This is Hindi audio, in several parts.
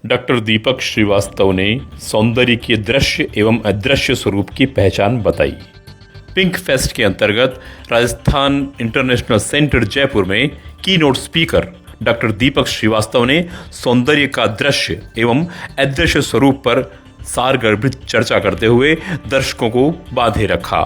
डॉक्टर दीपक श्रीवास्तव ने सौंदर्य के दृश्य एवं अदृश्य स्वरूप की पहचान बताई। पिंक फेस्ट के अंतर्गत राजस्थान इंटरनेशनल सेंटर जयपुर में की नोट स्पीकर डॉक्टर दीपक श्रीवास्तव ने सौंदर्य का दृश्य एवं अदृश्य स्वरूप पर सारगर्भित चर्चा करते हुए दर्शकों को बांधे रखा।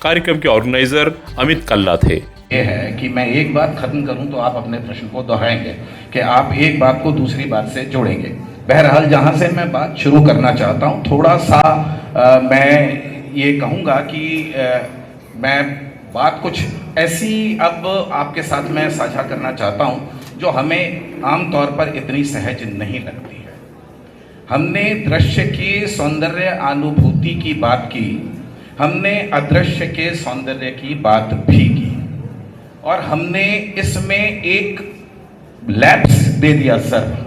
कार्यक्रम के ऑर्गेनाइजर अमित कल्ला थे। ये है कि मैं एक बात खत्म करूं तो आप अपने प्रश्न को दोहराएंगे कि आप एक बात को दूसरी बात से जोड़ेंगे। बहरहाल जहां से मैं बात शुरू करना चाहता हूं, थोड़ा सा मैं ये कहूंगा कि मैं बात कुछ ऐसी अब आपके साथ मैं साझा करना चाहता हूं जो हमें आमतौर पर इतनी सहज नहीं लगती है। हमने दृश्य की सौंदर्य अनुभूति की बात की, हमने अदृश्य के सौंदर्य की बात भी की और हमने इसमें एक लैप्स दे दिया सर,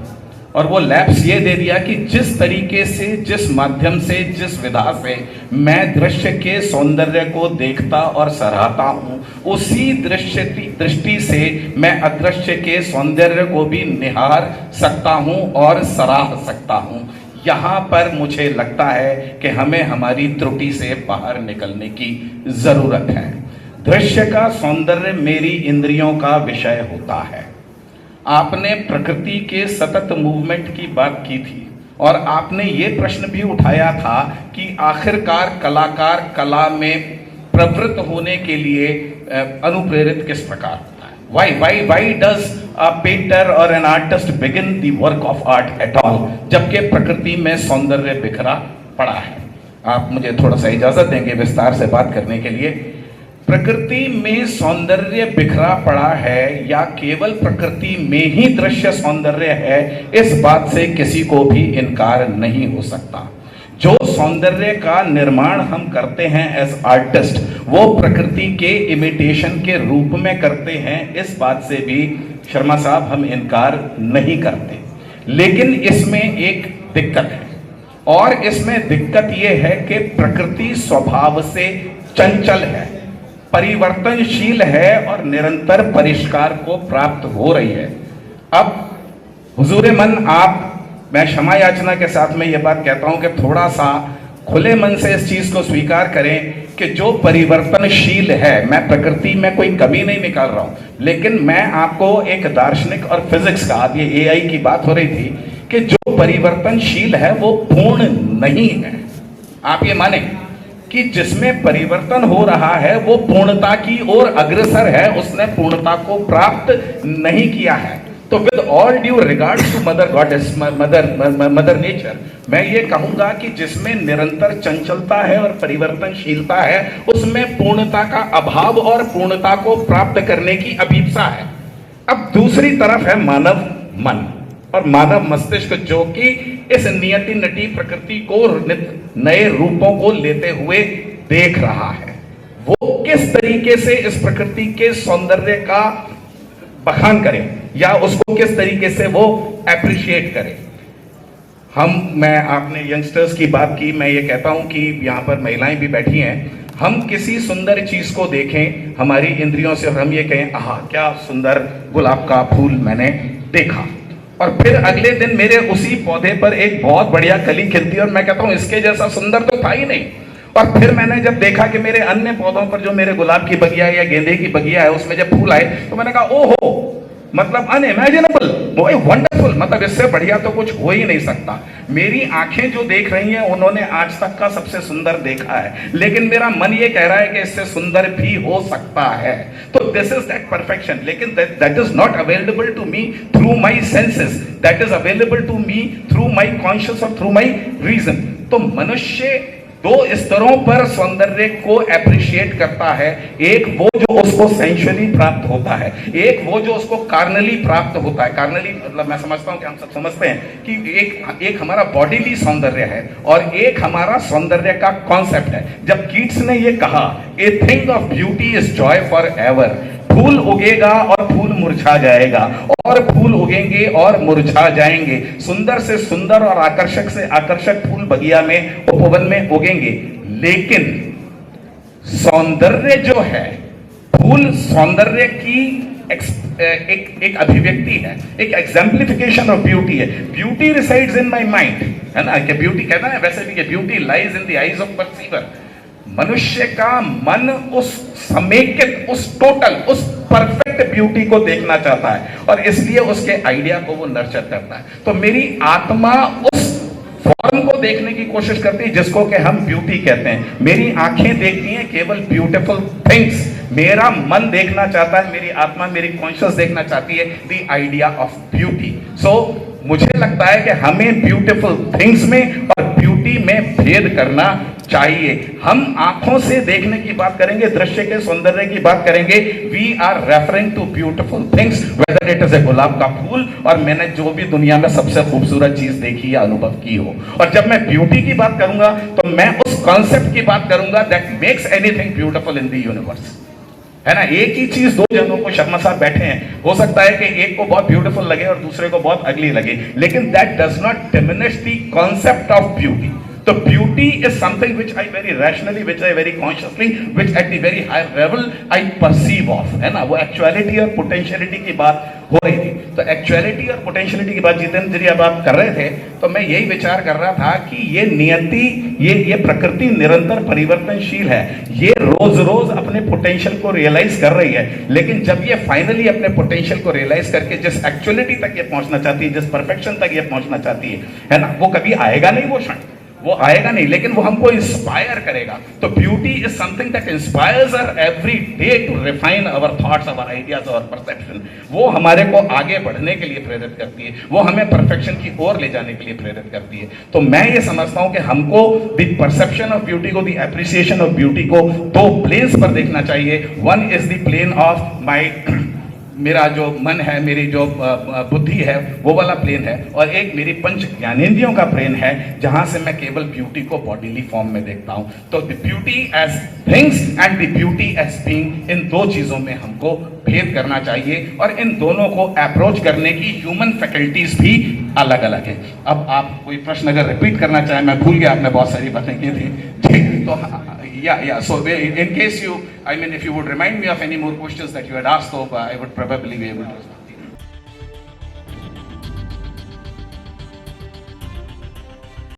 और वो लैप्स ये दे दिया कि जिस तरीके से, जिस माध्यम से, जिस विधा से मैं दृश्य के सौंदर्य को देखता और सराहता हूँ, उसी दृष्टि से मैं अदृश्य के सौंदर्य को भी निहार सकता हूँ और सराह सकता हूँ। यहाँ पर मुझे लगता है कि हमें हमारी त्रुटि से बाहर निकलने की जरूरत है। दृश्य का सौंदर्य मेरी इंद्रियों का विषय होता है। आपने प्रकृति के सतत मूवमेंट की बात की थी और आपने ये प्रश्न भी उठाया था कि आखिरकार कलाकार कला में प्रवृत्त होने के लिए अनुप्रेरित किस प्रकार होता है। Why does a painter or an artist begin the work of art at all? जबकि प्रकृति में सौंदर्य बिखरा पड़ा है। आप मुझे थोड़ा सा इजाजत देंगे विस्तार से बात करने के लिए। प्रकृति में सौंदर्य बिखरा पड़ा है या केवल प्रकृति में ही दृश्य सौंदर्य है, इस बात से किसी को भी इनकार नहीं हो सकता। जो सौंदर्य का निर्माण हम करते हैं एज आर्टिस्ट, वो प्रकृति के इमिटेशन के रूप में करते हैं, इस बात से भी शर्मा साहब हम इनकार नहीं करते। लेकिन इसमें एक दिक्कत है और इसमें दिक्कत यह है कि प्रकृति स्वभाव से चंचल है, परिवर्तनशील है और निरंतर परिष्कार को प्राप्त हो रही है। अब हुजूरे मन, मैं क्षमा याचना के साथ में यह बात कहता हूं कि थोड़ा सा खुले मन से इस चीज को स्वीकार करें कि जो परिवर्तनशील है, मैं प्रकृति में कोई कमी नहीं निकाल रहा हूं, लेकिन मैं आपको एक दार्शनिक और फिजिक्स का, ये एआई की बात हो रही थी कि जो परिवर्तनशील है वो पूर्ण नहीं है। आप ये माने कि जिसमें परिवर्तन हो रहा है वो पूर्णता की ओर अग्रसर है, उसने पूर्णता को प्राप्त नहीं किया है। तो with all due regards to mother goddess, mother nature, मैं ये कहूंगा कि जिसमें निरंतर चंचलता है और परिवर्तनशीलता है, उसमें पूर्णता का अभाव और पूर्णता को प्राप्त करने की अभिप्सा है। अब दूसरी तरफ है मानव मन और मानव मस्तिष्क, जो कि इस नियति नटी प्रकृति को नए रूपों को लेते हुए देख रहा है। वो किस तरीके से इस प्रकृति के सौंदर्य का बखान करे या उसको किस तरीके से वो एप्रिशिएट करे। आपने यंगस्टर्स की बात की, मैं ये कहता हूं कि यहाँ पर महिलाएं भी बैठी हैं। हम किसी सुंदर चीज को देखें हमारी इंद्रियों से और हम ये कहें, आहा क्या सुंदर गुलाब का फूल मैंने देखा, और फिर अगले दिन मेरे उसी पौधे पर एक बहुत बढ़िया कली खिलती है और मैं कहता हूं इसके जैसा सुंदर तो था ही नहीं। और फिर मैंने जब देखा कि मेरे अन्य पौधों पर, जो मेरे गुलाब की बगिया या गेंदे की बगिया है, उसमें जब फूल आए तो मैंने कहा ओहो, मतलब अनइमेजिनेबल, वंडरफुल, मतलब इससे बढ़िया तो कुछ हो ही नहीं सकता। मेरी आंखें जो देख रही हैं उन्होंने आज तक का सबसे सुंदर देखा है, लेकिन मेरा मन ये कह रहा है कि इससे सुंदर भी हो सकता है। तो दिस इज दैट परफेक्शन, लेकिन that is not available to me through my senses, that is available to me through my conscious और थ्रू माई रीजन। तो मनुष्य दो स्तरों पर सौंदर्य को एप्रिशिएट करता है। एक वो जो उसको सेंशुअली प्राप्त होता है, एक वो जो उसको कार्नली प्राप्त होता है। कार्नली मतलब मैं समझता हूं कि हम सब समझते हैं कि एक हमारा बॉडीली सौंदर्य है और एक हमारा सौंदर्य का कॉन्सेप्ट है। जब कीट्स ने ये कहा, a thing of beauty is joy for ever, फूल उगेगा और फूल मुरझा जाएगा और फूल उगेंगे और मुरझा जाएंगे, सुंदर से सुंदर और आकर्षक से आकर्षक फूल बगिया में, उपवन में उगेंगे, लेकिन सौंदर्य जो है, फूल सौंदर्य की एक अभिव्यक्ति है, एक एग्जाम्प्लिफिकेशन ऑफ ब्यूटी है। Beauty resides in my mind, है ना, कि ब्यूटी कहना है वैसे भी कि beauty lies in the eyes of perceiver. मनुष्य का मन उस समेकित, उस टोटल, उस परफेक्ट ब्यूटी को देखना चाहता है और इसलिए उसके आइडिया को वो नर्चर करता है। तो मेरी आत्मा उस फॉर्म को देखने की कोशिश करती है जिसको कि हम ब्यूटी कहते हैं। मेरी आंखें देखती हैं केवल ब्यूटीफुल थिंग्स, मेरा मन देखना चाहता है, मेरी आत्मा, मेरी कॉन्शियस देखना चाहती है द आइडिया ऑफ ब्यूटी। सो मुझे लगता है कि हमें ब्यूटीफुल थिंग्स में और ब्यूटी में भेद करना चाहिए। हम आंखों से देखने की बात करेंगे, दृश्य के सौंदर्य की बात करेंगे, we are referring to beautiful things, whether it is a गुलाब का फूल और मैंने जो भी दुनिया में सबसे खूबसूरत चीज देखी या अनुभव की हो। और जब मैं ब्यूटी की बात करूंगा तो मैं उस कॉन्सेप्ट की बात करूंगा that makes anything beautiful in the universe, है ना। एक ही चीज दो जनों को, शर्मा साहब बैठे हैं, हो सकता है कि एक को बहुत ब्यूटीफुल लगे और दूसरे को बहुत अगली लगे, लेकिन that does not diminish the concept of beauty. तो beauty is something which I very rationally, which I very consciously, which at the very high level I perceive of, है ना। वो एक्चुअलिटी और पोटेंशियलिटी की बात हो रही थी। तो एक्चुअलिटी और पोटेंशियलिटी की बात जितेंद्र जी अब आप कर रहे थे, तो मैं यही विचार कर रहा था कि ये नियति, ये प्रकृति निरंतर परिवर्तनशील है। ये रोज रोज अपने पोटेंशियल को रियलाइज कर रही है, लेकिन जब ये फाइनली अपने पोटेंशियल को रियलाइज करके जिस एक्चुअलिटी तक ये पहुंचना चाहती है, जिस परफेक्शन तक ये पहुंचना चाहती है ना, वो कभी आएगा नहीं, वो क्षण वो आएगा नहीं, लेकिन वो हमको इंस्पायर करेगा। तो beauty is something that inspires us every day to refine our thoughts, our ideas, our perception. वो हमारे को आगे बढ़ने के लिए प्रेरित करती है, वो हमें परफेक्शन की ओर ले जाने के लिए प्रेरित करती है। तो मैं ये समझता हूं कि हमको द परसेप्शन ऑफ ब्यूटी को, द एप्रिसिएशन ऑफ ब्यूटी को दो प्लेन्स पर देखना चाहिए। One is the plane of my, मेरा जो मन है, मेरी जो बुद्धि है, वो वाला प्लेन है, और एक मेरी पंच ज्ञानेंद्रियों का प्लेन है जहां से मैं केवल ब्यूटी को बॉडीली फॉर्म में देखता हूं। तो the beauty as things and the beauty as being, इन दो चीजों में हमको भेद करना चाहिए और इन दोनों को अप्रोच करने की ह्यूमन फैकल्टीज भी अलग अलग है। अब आप कोई प्रश्न अगर रिपीट करना चाहें, मैं भूल गया, आपने बहुत सारी बातें की थी, ठीक। तो yeah, so in case you, I mean, if you would remind me of any more questions that you had asked, so I would probably be able to respond.